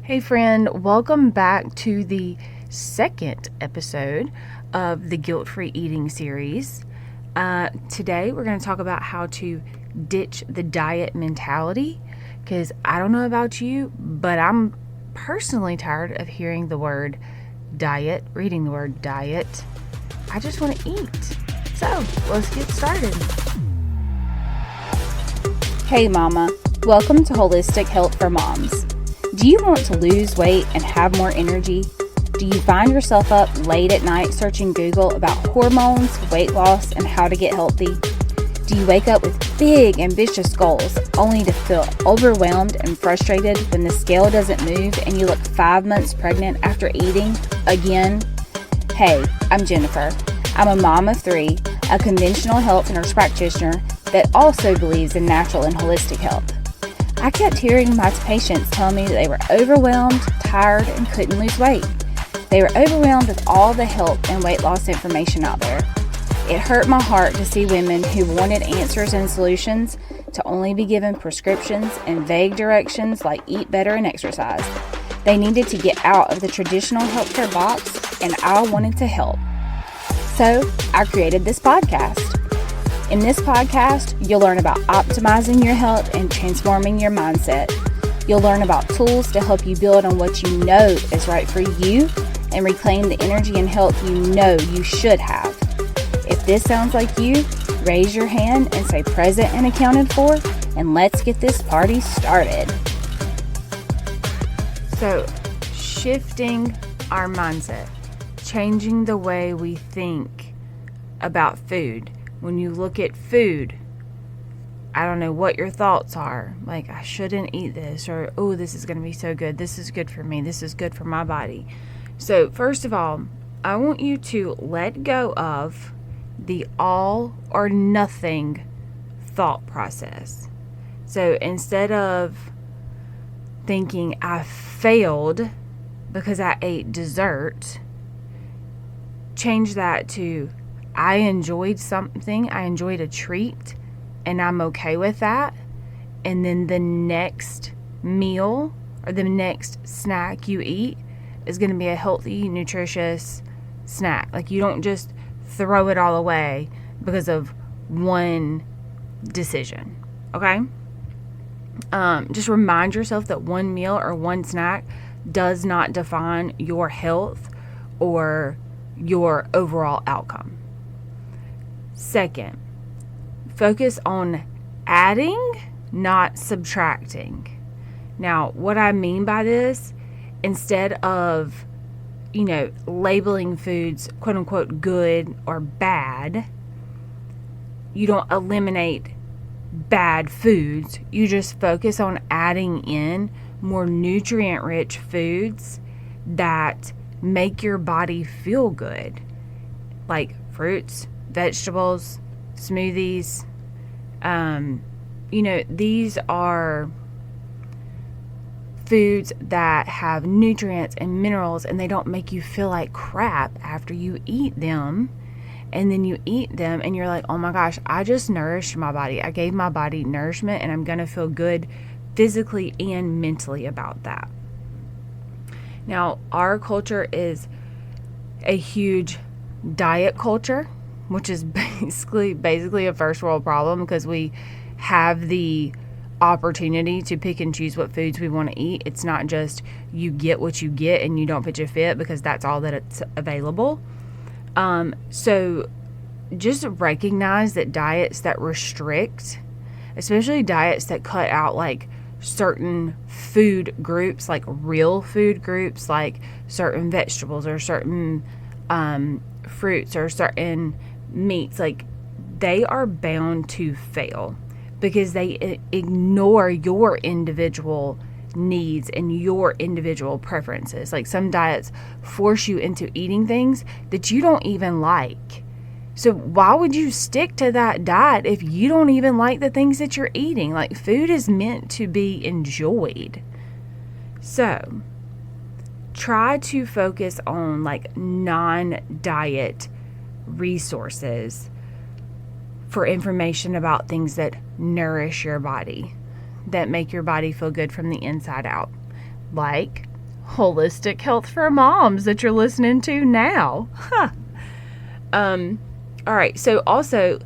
Hey friend, welcome back to the second episode of the Guilt-Free Eating series. Today we're going to talk about how to ditch the diet mentality, because I don't know about you, but I'm personally tired of hearing the word diet, reading the word diet. I just want to eat. So let's get started. Hey mama, welcome to Holistic Health for Moms. Do you want to lose weight and have more energy? Do you find yourself up late at night searching Google about hormones, weight loss, and how to get healthy? Do you wake up with big, ambitious goals only to feel overwhelmed and frustrated when the scale doesn't move and you look 5 months pregnant after eating again? Hey, I'm Jennifer. I'm a mom of 3, a conventional health nurse practitioner that also believes in natural and holistic health. I kept hearing my patients tell me that they were overwhelmed, tired, and couldn't lose weight. They were overwhelmed with all the health and weight loss information out there. It hurt my heart to see women who wanted answers and solutions to only be given prescriptions and vague directions like eat better and exercise. They needed to get out of the traditional healthcare box, and I wanted to help. So I created this podcast. In this podcast, you'll learn about optimizing your health and transforming your mindset. You'll learn about tools to help you build on what you know is right for you and reclaim the energy and health you know you should have. If this sounds like you, raise your hand and say present and accounted for, and let's get this party started. So, shifting our mindset, changing the way we think about food. When you look at food, I don't know what your thoughts are. Like, I shouldn't eat this, or, oh, this is going to be so good. This is good for me. This is good for my body. So, first of all, I want you to let go of the all or nothing thought process. So, instead of thinking I failed because I ate dessert, change that to I enjoyed something, I enjoyed a treat, and I'm okay with that. And then the next meal or the next snack you eat is going to be a healthy, nutritious snack. Like, you don't just throw it all away because of one decision, okay? Just remind yourself that one meal or one snack does not define your health or your overall outcome. Second, focus on adding, not subtracting. Now, what I mean by this, instead of, labeling foods quote unquote good or bad, you don't eliminate bad foods. You just focus on adding in more nutrient-rich foods that make your body feel good, like fruits, vegetables, smoothies. These are foods that have nutrients and minerals, and they don't make you feel like crap after you eat them. And then you eat them and you're like, oh my gosh, I just nourished my body. I gave my body nourishment, and I'm going to feel good physically and mentally about that. Now, our culture is a huge diet culture, which is basically a first world problem, because we have the opportunity to pick and choose what foods we want to eat. It's not just you get what you get and you don't pitch a fit because that's all that it's available. So just recognize that diets that restrict, especially diets that cut out like certain food groups, like real food groups, like certain vegetables or certain fruits or certain meats, like they are bound to fail because they ignore your individual needs and your individual preferences. Like, some diets force you into eating things that you don't even like. So why would you stick to that diet if you don't even like the things that you're eating? Like, food is meant to be enjoyed. So try to focus on like non-diet resources for information about things that nourish your body, that make your body feel good from the inside out, like Holistic Health for Moms that you're listening to now. Huh. All right. So also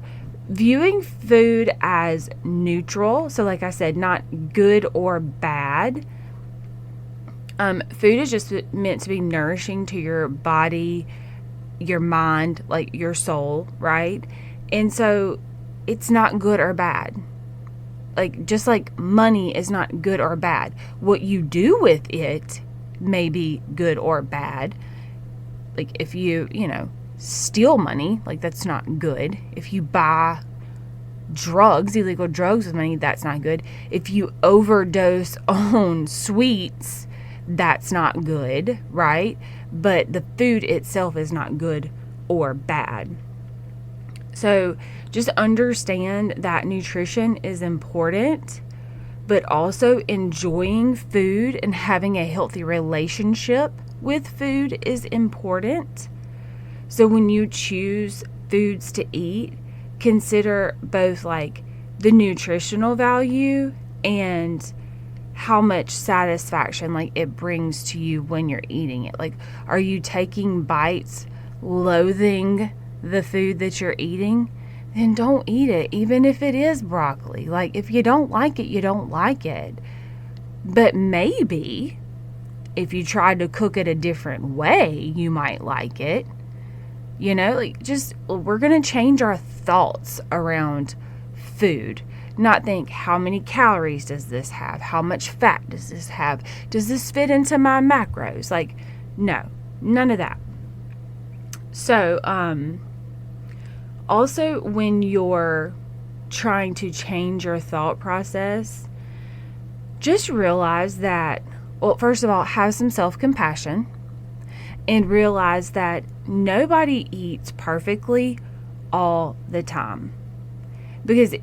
viewing food as neutral. So like I said, not good or bad. Food is just meant to be nourishing to your body, your mind, like your soul, right? And so it's not good or bad. Like, just like money is not good or bad. What you do with it may be good or bad. Like, if you steal money, like, that's not good. If you buy drugs, illegal drugs with money, that's not good. If you overdose on sweets, that's not good, right? But the food itself is not good or bad. So just understand that nutrition is important, but also enjoying food and having a healthy relationship with food is important. So when you choose foods to eat, consider both like the nutritional value and how much satisfaction like it brings to you when you're eating it. Like, are you taking bites loathing the food that you're eating? Then don't eat it, even if it is broccoli. Like, if you don't like it, you don't like it. But maybe if you tried to cook it a different way, you might like it. Like, just, we're going to change our thoughts around food. Not think, how many calories does this have? How much fat does this have? Does this fit into my macros? Like, no, none of that. So, also when you're trying to change your thought process, just realize that, well, first of all, have some self-compassion and realize that nobody eats perfectly all the time. Because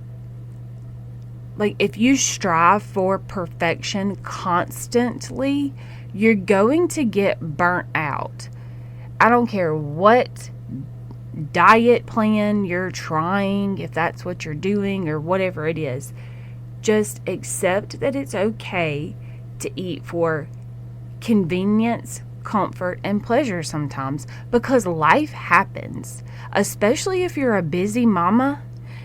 like, if you strive for perfection constantly, you're going to get burnt out. I don't care what diet plan you're trying, if that's what you're doing or whatever it is. Just accept that it's okay to eat for convenience, comfort, and pleasure sometimes, because life happens. Especially if you're a busy mama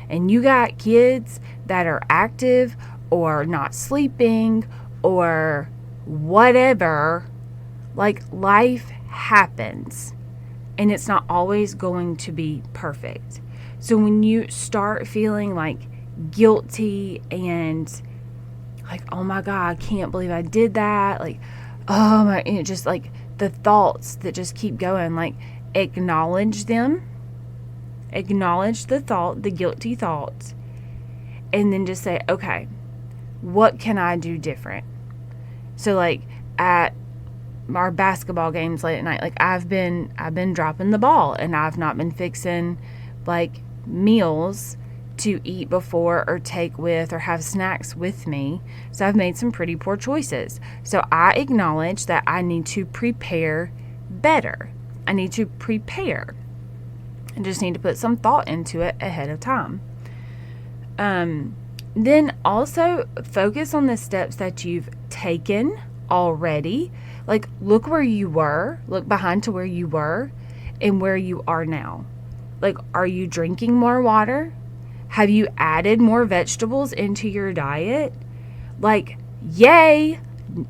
and you got kids that are active or not sleeping or whatever. Like, life happens and it's not always going to be perfect. So when you start feeling like guilty and like, oh my God, I can't believe I did that, like, oh my, just like the thoughts that just keep going, like, acknowledge them. Acknowledge the thought, the guilty thoughts, and then just say, okay, what can I do different? So like at our basketball games late at night, like I've been dropping the ball and I've not been fixing like meals to eat before or take with or have snacks with me. So I've made some pretty poor choices. So I acknowledge that I need to prepare better. I need to prepare. I just need to put some thought into it ahead of time. Then also focus on the steps that you've taken already. Like, look where you were, look behind to where you were and where you are now. Like, are you drinking more water? Have you added more vegetables into your diet? Like, yay!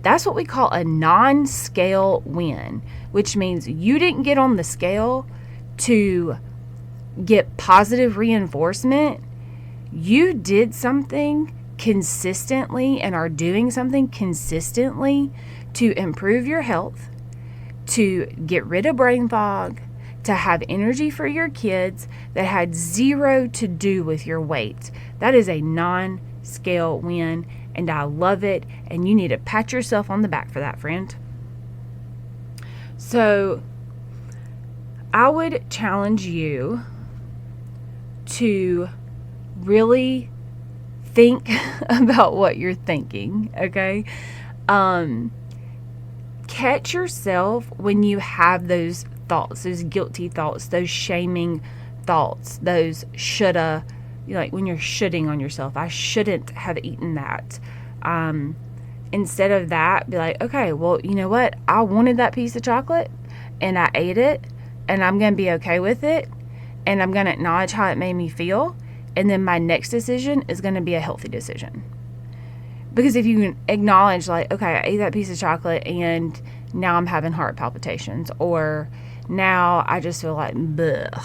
That's what we call a non-scale win, which means you didn't get on the scale to get positive reinforcement. You did something consistently and are doing something consistently to improve your health, to get rid of brain fog, to have energy for your kids that had zero to do with your weight. That is a non-scale win, and I love it, and you need to pat yourself on the back for that, friend. So I would challenge you to really think about what you're thinking, okay? Catch yourself when you have those thoughts, those guilty thoughts, those shaming thoughts, those shoulda, like when you're shoulding on yourself. I shouldn't have eaten that. instead of that, be like, okay, well, you know what? I wanted that piece of chocolate and I ate it, and I'm going to be okay with it, and I'm going to acknowledge how it made me feel. And then my next decision is going to be a healthy decision. Because if you can acknowledge, like, okay, I ate that piece of chocolate and now I'm having heart palpitations, or now I just feel like, bleh.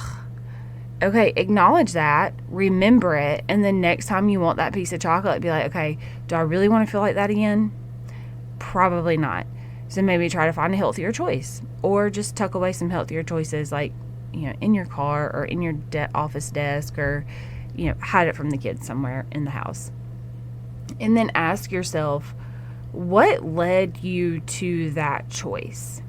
Okay, acknowledge that, remember it, and then next time you want that piece of chocolate, be like, okay, do I really want to feel like that again? Probably not. So maybe try to find a healthier choice, or just tuck away some healthier choices, like, in your car or in your office desk, or, hide it from the kids somewhere in the house. And then ask yourself, what led you to that choice?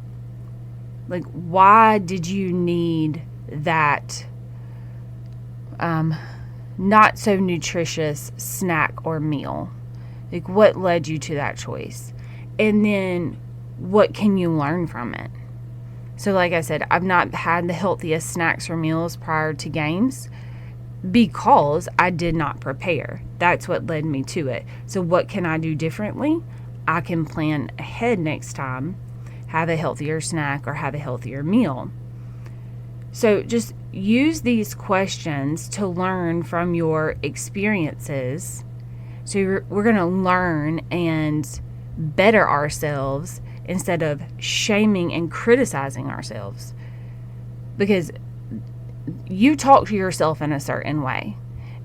Like, why did you need that not so nutritious snack or meal? Like, what led you to that choice? And then what can you learn from it? So like I said, I've not had the healthiest snacks or meals prior to games because I did not prepare. That's what led me to it. So what can I do differently? I can plan ahead next time, have a healthier snack or have a healthier meal. So just use these questions to learn from your experiences. So we're going to learn and better ourselves instead of shaming and criticizing ourselves. Because you talk to yourself in a certain way.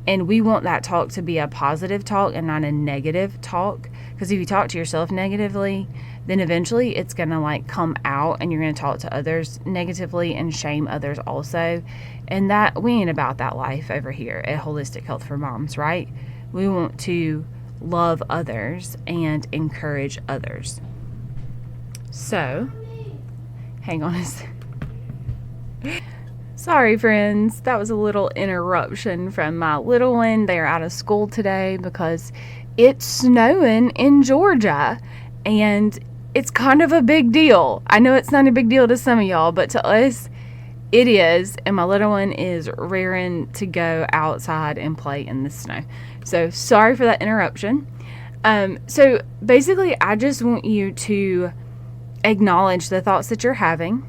And we want that talk to be a positive talk and not a negative talk. Because if you talk to yourself negatively, then eventually it's going to come out and you're going to talk to others negatively and shame others also. And that we ain't about that life over here at Holistic Health for Moms, right? We want to love others and encourage others. So, hang on a second. Sorry, friends. That was a little interruption from my little one. They're out of school today because it's snowing in Georgia, and it's kind of a big deal. I know it's not a big deal to some of y'all, but to us, it is. And my little one is raring to go outside and play in the snow. So, sorry for that interruption. So, basically, I just want you to acknowledge the thoughts that you're having.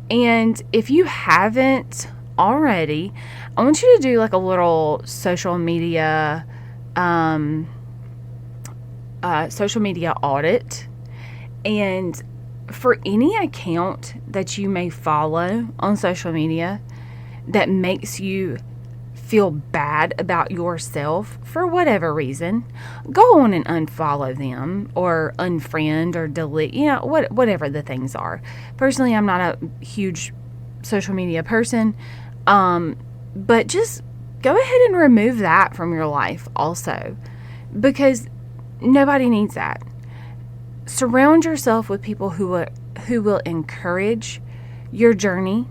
And if you haven't already, I want you to do a little social media audit. And for any account that you may follow on social media that makes you feel bad about yourself for whatever reason, go on and unfollow them or unfriend or delete, whatever the things are. Personally, I'm not a huge social media person, but just go ahead and remove that from your life also, because nobody needs that. Surround yourself with people who will encourage your journey,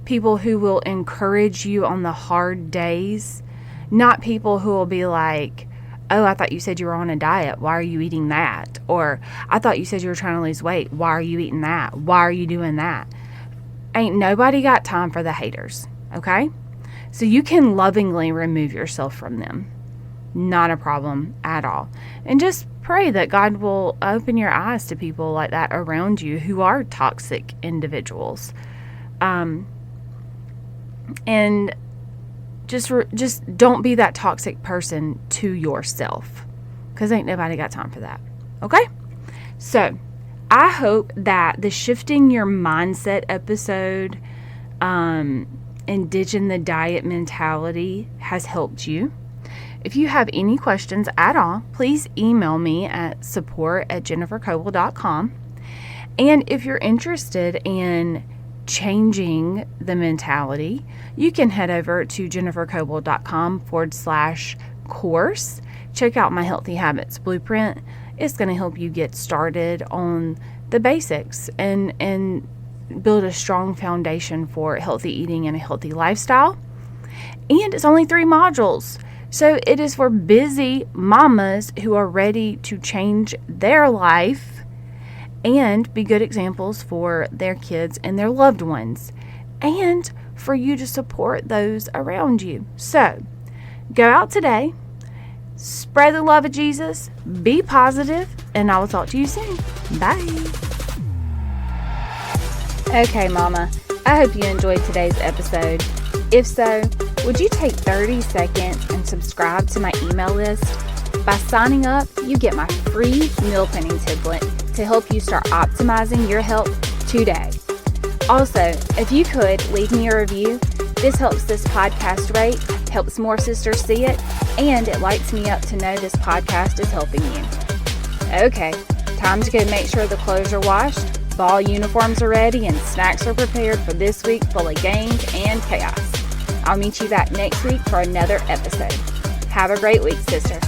people who will encourage you on the hard days, not people who will be like, oh, I thought you said you were on a diet. Why are you eating that? Or I thought you said you were trying to lose weight. Why are you eating that? Why are you doing that? Ain't nobody got time for the haters, okay? So you can lovingly remove yourself from them. Not a problem at all. And just pray that God will open your eyes to people like that around you who are toxic individuals. And just don't be that toxic person to yourself, because ain't nobody got time for that. Okay? So I hope that the shifting your mindset episode, and ditching the diet mentality has helped you. If you have any questions at all, please email me at support@jennifercoble.com. And if you're interested in changing the mentality, you can head over to jennifercoble.com/course. Check out my Healthy Habits Blueprint. It's going to help you get started on the basics and build a strong foundation for healthy eating and a healthy lifestyle. And it's only 3 modules. So it is for busy mamas who are ready to change their life and be good examples for their kids and their loved ones, and for you to support those around you. So go out today, Spread the love of Jesus, be positive, and I will talk to you soon. Bye. Okay, Mama, I hope you enjoyed today's episode. If so, would you take 30 seconds and subscribe to my email list? By signing up, you get my free meal planning template to help you start optimizing your health today. Also, if you could leave me a review, this helps this podcast rate, helps more sisters see it, and it lights me up to know this podcast is helping you. Okay, time to go make sure the clothes are washed, fall uniforms are ready, and snacks are prepared for this week full of games and chaos. I'll meet you back next week for another episode. Have a great week, sister.